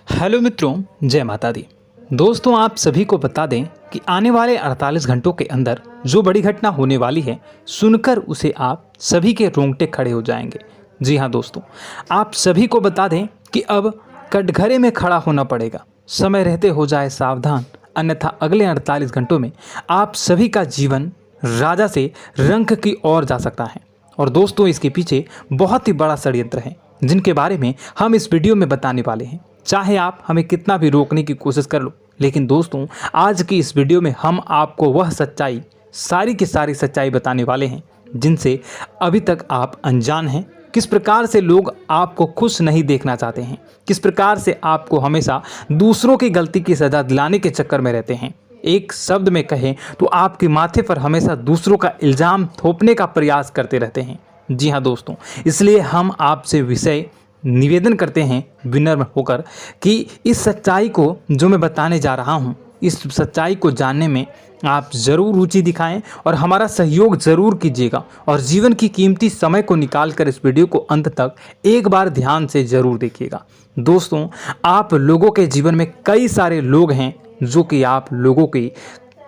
Hello मित्रों, जय माता दी। दोस्तों, आप सभी को बता दें कि आने वाले 48 घंटों के अंदर जो बड़ी घटना होने वाली है, सुनकर उसे आप सभी के रोंगटे खड़े हो जाएंगे। जी हाँ दोस्तों, आप सभी को बता दें कि अब कटघरे में खड़ा होना पड़ेगा। समय रहते हो जाए सावधान, अन्यथा अगले 48 घंटों में आप सभी का जीवन राजा से रंक की ओर जा सकता है। और दोस्तों, इसके पीछे बहुत ही बड़ा षड्यंत्र है जिनके बारे में हम इस वीडियो में बताने वाले हैं। चाहे आप हमें कितना भी रोकने की कोशिश कर लो, लेकिन दोस्तों, आज की इस वीडियो में हम आपको वह सच्चाई, सारी की सारी सच्चाई बताने वाले हैं जिनसे अभी तक आप अनजान हैं। किस प्रकार से लोग आपको खुश नहीं देखना चाहते हैं, किस प्रकार से आपको हमेशा दूसरों की गलती की सज़ा दिलाने के चक्कर में रहते हैं। एक शब्द में कहें तो आपके माथे पर हमेशा दूसरों का इल्ज़ाम थोपने का प्रयास करते रहते हैं। जी हाँ दोस्तों, इसलिए हम आपसे विषय निवेदन करते हैं विनम्र होकर कि इस सच्चाई को जो मैं बताने जा रहा हूँ, इस सच्चाई को जानने में आप ज़रूर रुचि दिखाएं और हमारा सहयोग ज़रूर कीजिएगा। और जीवन की कीमती समय को निकाल कर इस वीडियो को अंत तक एक बार ध्यान से ज़रूर देखिएगा। दोस्तों, आप लोगों के जीवन में कई सारे लोग हैं जो कि आप लोगों की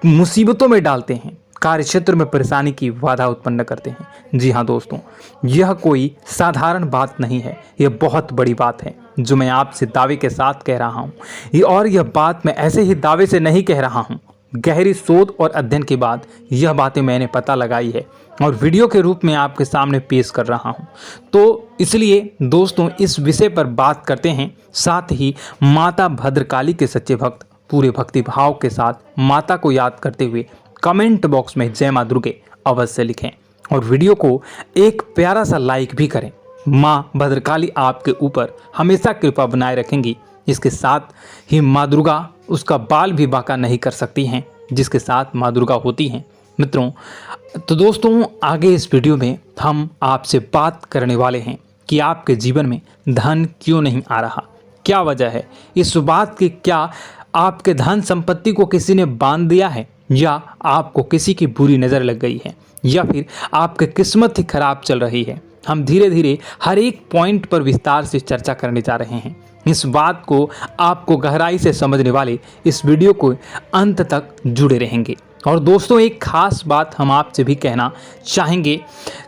मुसीबतों में डालते हैं, कार्य क्षेत्र में परेशानी की बाधा उत्पन्न करते हैं। जी हाँ दोस्तों, यह कोई साधारण बात नहीं है, यह बहुत बड़ी बात है जो मैं आपसे दावे के साथ कह रहा हूँ। और यह बात मैं ऐसे ही दावे से नहीं कह रहा हूँ, गहरी शोध और अध्ययन के बाद यह बातें मैंने पता लगाई है और वीडियो के रूप में आपके सामने पेश कर रहा हूँ। तो इसलिए दोस्तों, इस विषय पर बात करते हैं। साथ ही माता भद्रकाली के सच्चे भक्त पूरे भक्ति भाव के साथ माता को याद करते हुए कमेंट बॉक्स में जय मां दुर्गे अवश्य लिखें और वीडियो को एक प्यारा सा लाइक भी करें। मां भद्रकाली आपके ऊपर हमेशा कृपा बनाए रखेंगी। इसके साथ ही मां दुर्गा उसका बाल भी बांका नहीं कर सकती हैं जिसके साथ मां दुर्गा होती हैं। मित्रों, तो दोस्तों, आगे इस वीडियो में हम आपसे बात करने वाले हैं कि आपके जीवन में धन क्यों नहीं आ रहा, क्या वजह है इस बात की। क्या आपके धन संपत्ति को किसी ने बांध दिया है, या आपको किसी की बुरी नज़र लग गई है, या फिर आपकी किस्मत ही खराब चल रही है। हम धीरे धीरे हर एक पॉइंट पर विस्तार से चर्चा करने जा रहे हैं। इस बात को आपको गहराई से समझने वाले इस वीडियो को अंत तक जुड़े रहेंगे। और दोस्तों, एक खास बात हम आपसे भी कहना चाहेंगे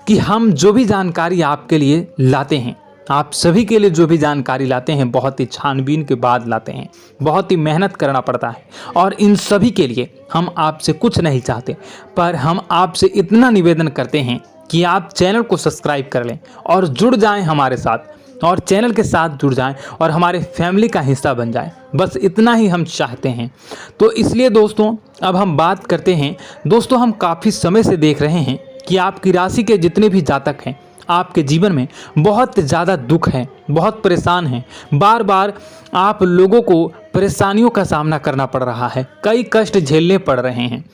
कि हम जो भी जानकारी आपके लिए लाते हैं, आप सभी के लिए जो भी जानकारी लाते हैं, बहुत ही छानबीन के बाद लाते हैं, बहुत ही मेहनत करना पड़ता है। और इन सभी के लिए हम आपसे कुछ नहीं चाहते, पर हम आपसे इतना निवेदन करते हैं कि आप चैनल को सब्सक्राइब कर लें और जुड़ जाएं हमारे साथ, और चैनल के साथ जुड़ जाएं और हमारे फैमिली का हिस्सा बन जाएं। बस इतना ही हम चाहते हैं। तो इसलिए दोस्तों, अब हम बात करते हैं। दोस्तों, हम काफ़ी समय से देख रहे हैं कि आपकी राशि के जितने भी जातक हैं, आपके जीवन में बहुत ज़्यादा दुख है, बहुत परेशान हैं। बार बार आप लोगों को परेशानियों का सामना करना पड़ रहा है, कई कष्ट झेलने पड़ रहे हैं।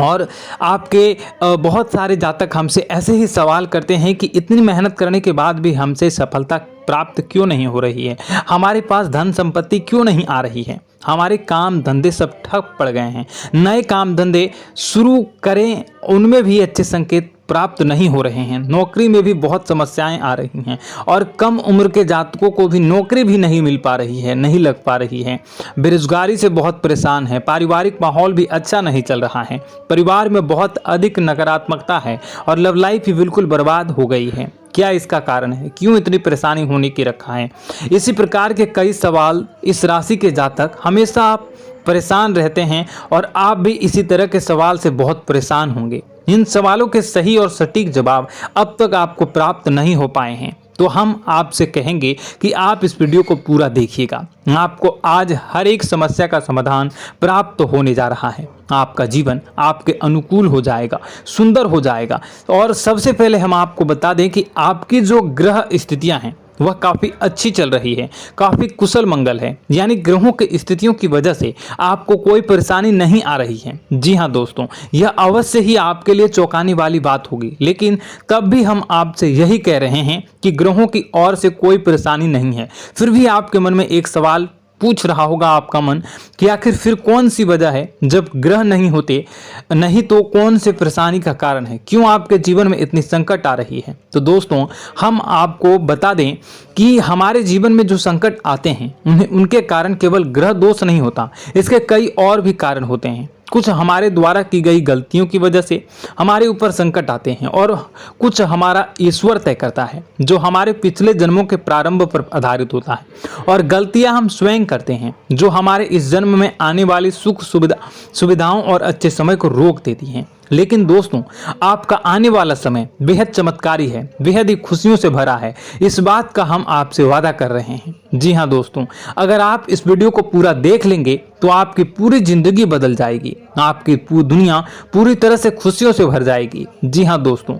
और आपके बहुत सारे जातक हमसे ऐसे ही सवाल करते हैं कि इतनी मेहनत करने के बाद भी हमसे सफलता प्राप्त क्यों नहीं हो रही है, हमारे पास धन संपत्ति क्यों नहीं आ रही है, हमारे काम धंधे सब ठप पड़ गए हैं, नए काम धंधे शुरू करें उनमें भी अच्छे संकेत प्राप्त नहीं हो रहे हैं, नौकरी में भी बहुत समस्याएं आ रही हैं, और कम उम्र के जातकों को भी नौकरी भी नहीं मिल पा रही है, नहीं लग पा रही है, बेरोजगारी से बहुत परेशान है, पारिवारिक माहौल भी अच्छा नहीं चल रहा है, परिवार में बहुत अधिक नकारात्मकता है और लव लाइफ भी बिल्कुल बर्बाद हो गई है। क्या इसका कारण है, क्यों इतनी परेशानी होने की रखा है? इसी प्रकार के कई सवाल इस राशि के जातक हमेशा आप परेशान रहते हैं और आप भी इसी तरह के सवाल से बहुत परेशान होंगे। इन सवालों के सही और सटीक जवाब अब तक आपको प्राप्त नहीं हो पाए हैं, तो हम आपसे कहेंगे कि आप इस वीडियो को पूरा देखिएगा। आपको आज हर एक समस्या का समाधान प्राप्त होने जा रहा है। आपका जीवन आपके अनुकूल हो जाएगा, सुंदर हो जाएगा। और सबसे पहले हम आपको बता दें कि आपकी जो ग्रह स्थितियां हैं वह काफ़ी अच्छी चल रही है, काफ़ी कुशल मंगल है, यानी ग्रहों की स्थितियों की वजह से आपको कोई परेशानी नहीं आ रही है। जी हाँ दोस्तों, यह अवश्य ही आपके लिए चौंकाने वाली बात होगी, लेकिन तब भी हम आपसे यही कह रहे हैं कि ग्रहों की ओर से कोई परेशानी नहीं है। फिर भी आपके मन में एक सवाल पूछ रहा होगा आपका मन कि आखिर फिर कौन सी वजह है, जब ग्रह नहीं होते नहीं तो कौन से परेशानी का कारण है, क्यों आपके जीवन में इतनी संकट आ रही है। तो दोस्तों हम आपको बता दें कि हमारे जीवन में जो संकट आते हैं उनके कारण केवल ग्रह दोष नहीं होता, इसके कई और भी कारण होते हैं। कुछ हमारे द्वारा की गई गलतियों की वजह से हमारे ऊपर संकट आते हैं और कुछ हमारा ईश्वर तय करता है, जो हमारे पिछले जन्मों के प्रारंभ पर आधारित होता है। और गलतियां हम स्वयं करते हैं, जो हमारे इस जन्म में आने वाली सुख सुविधाओं और अच्छे समय को रोक देती हैं। लेकिन दोस्तों आपका आने वाला समय बेहद चमत्कारी है, बेहद ही खुशियों से भरा है, इस बात का हम आपसे वादा कर रहे हैं। जी हाँ दोस्तों, अगर आप इस वीडियो को पूरा देख लेंगे तो आपकी पूरी जिंदगी बदल जाएगी, आपकी पूरी दुनिया पूरी तरह से खुशियों से भर जाएगी। जी हाँ दोस्तों,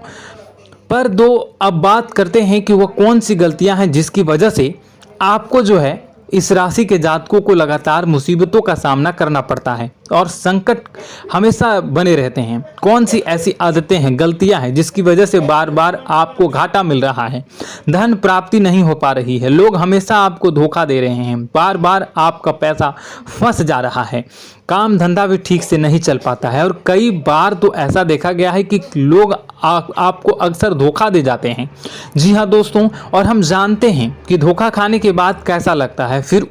पर अब बात करते हैं कि वह कौन सी गलतियां हैं जिसकी वजह से आपको जो है इस राशि के जातकों को लगातार मुसीबतों का सामना करना पड़ता है और संकट हमेशा बने रहते हैं। कौन सी ऐसी आदतें हैं, गलतियां हैं जिसकी वजह से बार बार आपको घाटा मिल रहा है, धन प्राप्ति नहीं हो पा रही है, लोग हमेशा आपको धोखा दे रहे हैं, बार बार आपका पैसा फंस जा रहा है, काम धंधा भी ठीक से नहीं चल पाता है और कई बार तो ऐसा देखा गया है कि लोग आपको अक्सर धोखा दे जाते हैं। जी हाँ दोस्तों, और हम जानते हैं कि धोखा खाने के बाद कैसा लगता है, फिर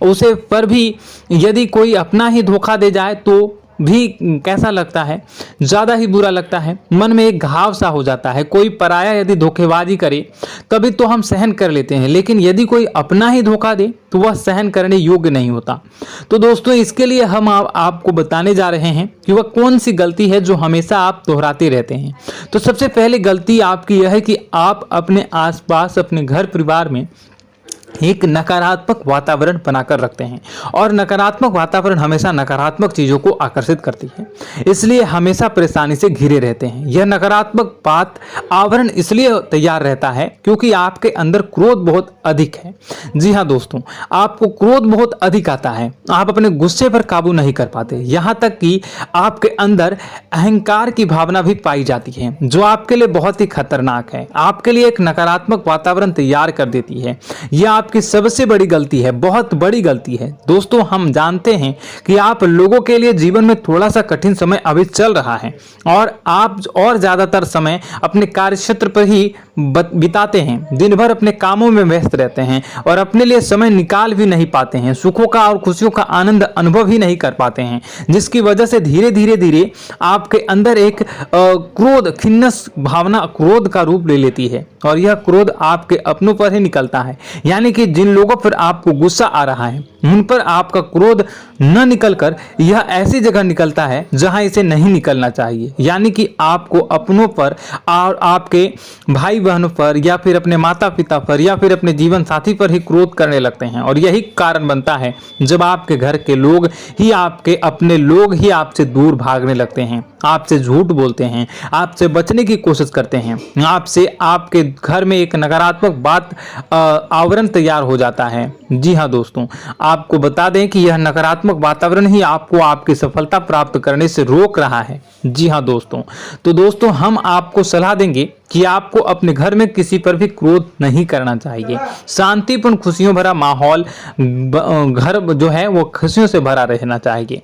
उसे पर भी यदि कोई अपना ही धोखा दे जाए तो भी कैसा लगता है, ज़्यादा ही बुरा लगता है, मन में एक घाव सा हो जाता है। कोई पराया यदि धोखेबाजी करे तभी तो हम सहन कर लेते हैं, लेकिन यदि कोई अपना ही धोखा दे तो वह सहन करने योग्य नहीं होता। तो दोस्तों इसके लिए हम आपको बताने जा रहे हैं कि वह कौन सी गलती है जो हमेशा आप दोहराते रहते हैं। तो सबसे पहले गलती आपकी यह है कि आप अपने आसपास, अपने घर परिवार में एक नकारात्मक वातावरण बनाकर रखते हैं और नकारात्मक वातावरण हमेशा नकारात्मक चीज़ों को आकर्षित करती है, इसलिए हमेशा परेशानी से घिरे रहते हैं। यह नकारात्मक आवरण इसलिए तैयार रहता है क्योंकि आपके अंदर क्रोध बहुत अधिक है। जी हाँ दोस्तों, आपको क्रोध बहुत अधिक आता है, आप अपने गुस्से पर काबू नहीं कर पाते, यहाँ तक कि आपके अंदर अहंकार की भावना भी पाई जाती है, जो आपके लिए बहुत ही खतरनाक है, आपके लिए एक नकारात्मक वातावरण तैयार कर देती है। यह आपकी सबसे बड़ी गलती है, बहुत बड़ी गलती है। दोस्तों हम जानते हैं कि आप लोगों के लिए जीवन में थोड़ा सा कठिन समय अभी चल रहा है और आप और ज़्यादातर समय अपने कार्य क्षेत्र पर ही बिताते हैं, दिन भर अपने कामों में व्यस्त रहते हैं और अपने लिए समय निकाल भी नहीं पाते हैं, सुखों का और खुशियों का आनंद अनुभव ही नहीं कर पाते हैं, जिसकी वजह से धीरे धीरे आपके अंदर एक क्रोध, खिन्नस भावना क्रोध का रूप ले लेती है और यह क्रोध आपके अपनों पर ही निकलता है। यानी कि जिन लोगों पर आपको गुस्सा आ रहा है उन पर आपका क्रोध न निकलकर यह ऐसी जगह निकलता है जहां इसे नहीं निकलना चाहिए। यानी कि आपको अपनों पर और आपके भाई बहनों पर या फिर अपने माता पिता पर या फिर अपने जीवन साथी पर ही क्रोध करने लगते हैं और यही कारण बनता है जब आपके घर के लोग ही, आपके अपने लोग ही आपसे दूर भागने लगते हैं, आपसे झूठ बोलते हैं, आपसे बचने की कोशिश करते हैं, आपसे आपके घर में एक नकारात्मक आवरण तैयार हो जाता है। जी हाँ दोस्तों, आपको बता दें कि यह नकारात्मक वातावरण ही आपको आपकी सफलता प्राप्त करने से रोक रहा है। जी हाँ दोस्तों, तो दोस्तों हम आपको सलाह देंगे कि आपको अपने घर में किसी पर भी क्रोध नहीं करना चाहिए। शांतिपूर्ण खुशियों भरा माहौल, घर जो है वो खुशियों से भरा रहना चाहिए।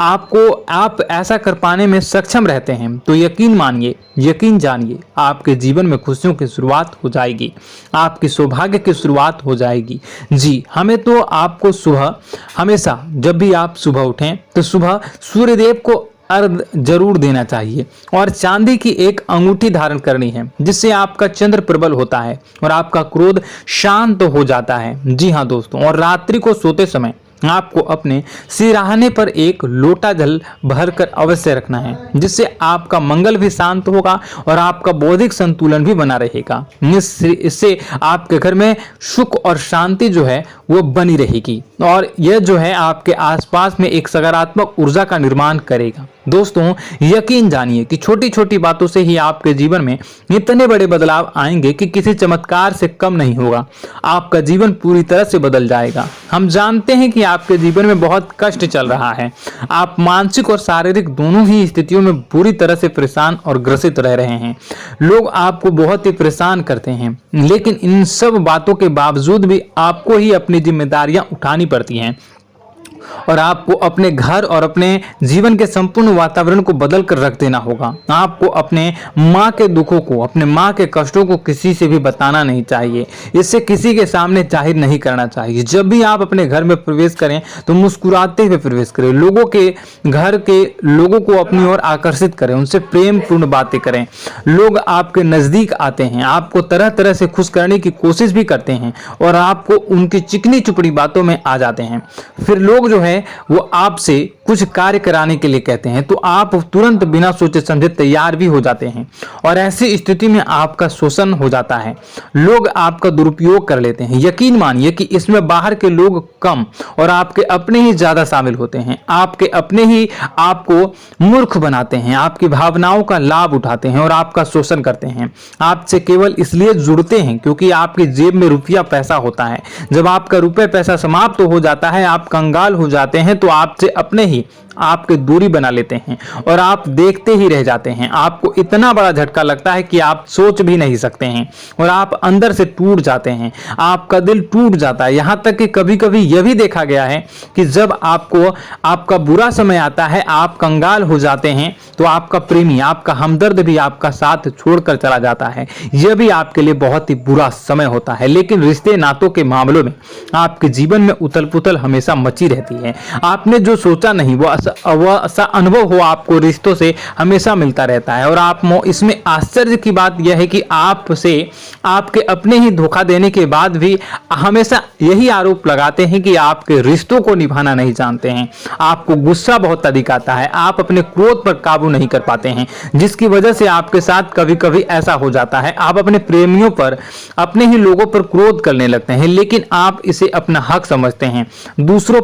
आप ऐसा कर पाने में सक्षम रहते हैं तो यकीन मानिए, यकीन जानिए, आपके जीवन में खुशियों की शुरुआत हो जाएगी, आपकी सौभाग्य की शुरुआत हो जाएगी। जी, हमें तो आपको सुबह, हमेशा जब भी आप सुबह उठें तो सुबह सूर्यदेव को अर्घ जरूर देना चाहिए और चांदी की एक अंगूठी धारण करनी है, जिससे आपका चंद्र प्रबल होता है और आपका क्रोध शांत हो जाता है। जी हाँ दोस्तों, और रात्रि को सोते समय आपको अपने सिरहाने पर एक लोटा जल भरकर अवश्य रखना है, जिससे आपका मंगल भी शांत होगा और आपका बौद्धिक संतुलन भी बना रहेगा। इससे आपके घर में सुख और शांति जो है वो बनी रहेगी और यह जो है आपके आसपास में एक सकारात्मक ऊर्जा का निर्माण करेगा। दोस्तों यकीन जानिए कि छोटी छोटी बातों से ही आपके जीवन में इतने बड़े बदलाव आएंगे कि किसी चमत्कार से कम नहीं होगा, आपका जीवन पूरी तरह से बदल जाएगा। हम जानते हैं कि आपके जीवन में बहुत कष्ट चल रहा है। आप मानसिक और शारीरिक दोनों ही स्थितियों में बुरी तरह से परेशान और ग्रसित रह रहे हैं। लोग आपको बहुत ही परेशान करते हैं, लेकिन इन सब बातों के बावजूद भी आपको ही अपनी जिम्मेदारियां उठानी पड़ती हैं और आपको अपने घर और अपने जीवन के संपूर्ण वातावरण को बदल कर रख देना होगा। आपको अपने माँ के दुखों को, अपने माँ के कष्टों को किसी से भी बताना नहीं चाहिए, इससे किसी के सामने जाहिर नहीं करना चाहिए। जब भी आप अपने घर में प्रवेश करें तो मुस्कुराते हुए प्रवेश करें, लोगों के घर के लोगों को अपनी ओर आकर्षित करें, उनसे प्रेम पूर्ण बातें करें। लोग आपके नजदीक आते हैं, आपको तरह तरह से खुश करने की कोशिश भी करते हैं और आपको उनकी चिकनी चुपड़ी बातों में आ जाते हैं। फिर लोग जो है वो आपसे कुछ कार्य कराने के लिए कहते हैं तो आप तुरंत बिना सोचे समझे तैयार भी हो जाते हैं और ऐसी स्थिति में आपका शोषण हो जाता है। लोग आपका दुरुपयोग कर लेते हैं। यकीन मानिए कि इसमें बाहर के लोग कम और आपके अपने ही ज्यादा शामिल होते हैं। आपके अपने ही आपको मूर्ख बनाते हैं, आपकी भावनाओं का लाभ उठाते हैं और आपका शोषण करते हैं। आपसे केवल इसलिए जुड़ते हैं क्योंकि आपकी जेब में रुपया पैसा होता है। जब आपका रुपया पैसा समाप्त हो जाता है, आप कंगाल हो जाते हैं तो आपसे अपने ही आपके दूरी बना लेते हैं और आप देखते ही रह जाते हैं। आपको इतना बड़ा झटका लगता है कि आप सोच भी नहीं सकते हैं और आप अंदर से टूट जाते हैं। आपका दिल टूट जाता है। यहाँ तक कि कभी कभी यह भी देखा गया है कि जब आपको आपका बुरा समय आता है, आप कंगाल हो जाते हैं तो आपका प्रेमी, आपका हमदर्द भी आपका साथ छोड़कर चला जाता है। यह भी आपके लिए बहुत ही बुरा समय होता है। लेकिन रिश्ते नातों के मामलों में आपके जीवन में उथल पुथल हमेशा मची रहती है। आपने जो सोचा नहीं वो ऐसा अनुभव हो आपको रिश्तों से हमेशा मिलता रहता है और आप इसमें आश्चर्य की बात यह है कि आपसे आपके अपने ही धोखा देने के बाद भी हमेशा यही आरोप लगाते हैं कि आपके रिश्तों को निभाना नहीं जानते हैं। आपको गुस्सा बहुत अधिक आता है, आप अपने क्रोध पर काबू नहीं कर पाते हैं, जिसकी वजह से आपके साथ कभी कभी ऐसा हो जाता है आप अपने प्रेमियों पर, अपने ही लोगों पर क्रोध करने लगते हैं, लेकिन आप इसे अपना हक समझते हैं, दूसरों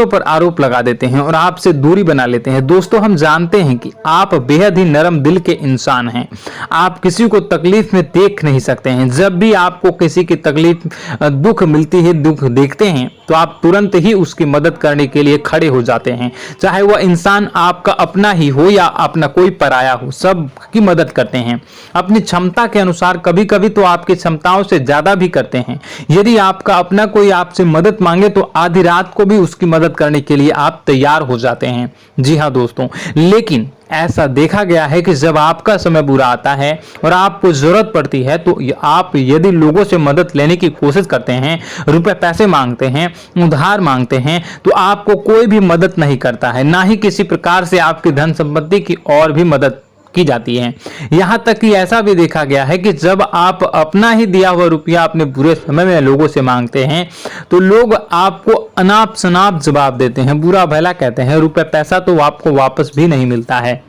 पर आरोप लगा देते हैं और आपसे दूरी बना लेते हैं। दोस्तों, हम जानते हैं कि आप बेहद ही नरम दिल के इंसान हैं। आप किसी को तकलीफ में देख नहीं सकते हैं। जब भी आपको किसी की तकलीफ, दुख मिलती है, दुख देखते हैं तो आप तुरंत ही उसकी मदद करने के लिए खड़े हो जाते हैं। चाहे वह इंसान आपका अपना ही हो या अपना कोई पराया हो, सब की मदद करते हैं अपनी क्षमता के अनुसार। कभी कभी तो आपकी क्षमताओं से ज्यादा भी करते हैं। यदि आपका अपना कोई आपसे मदद मांगे तो आधी रात को भी उसकी मदद करने के लिए आप तैयार हो जाते हैं। जी हाँ दोस्तों, लेकिन ऐसा देखा गया है कि जब आपका समय बुरा आता है और आपको जरूरत पड़ती है तो आप यदि लोगों से मदद लेने की कोशिश करते हैं, रुपए पैसे मांगते हैं, उधार मांगते हैं, तो आपको कोई भी मदद नहीं करता है। ना ही किसी प्रकार से आपकी धन संपत्ति की और भी मदद की जाती है। यहां तक कि ऐसा भी देखा गया है कि जब आप अपना ही दिया हुआ रुपया अपने बुरे समय में लोगों से मांगते हैं तो लोग आपको अनाप शनाप जवाब देते हैं, बुरा भला कहते हैं। रुपया पैसा तो आपको वापस भी नहीं मिलता है।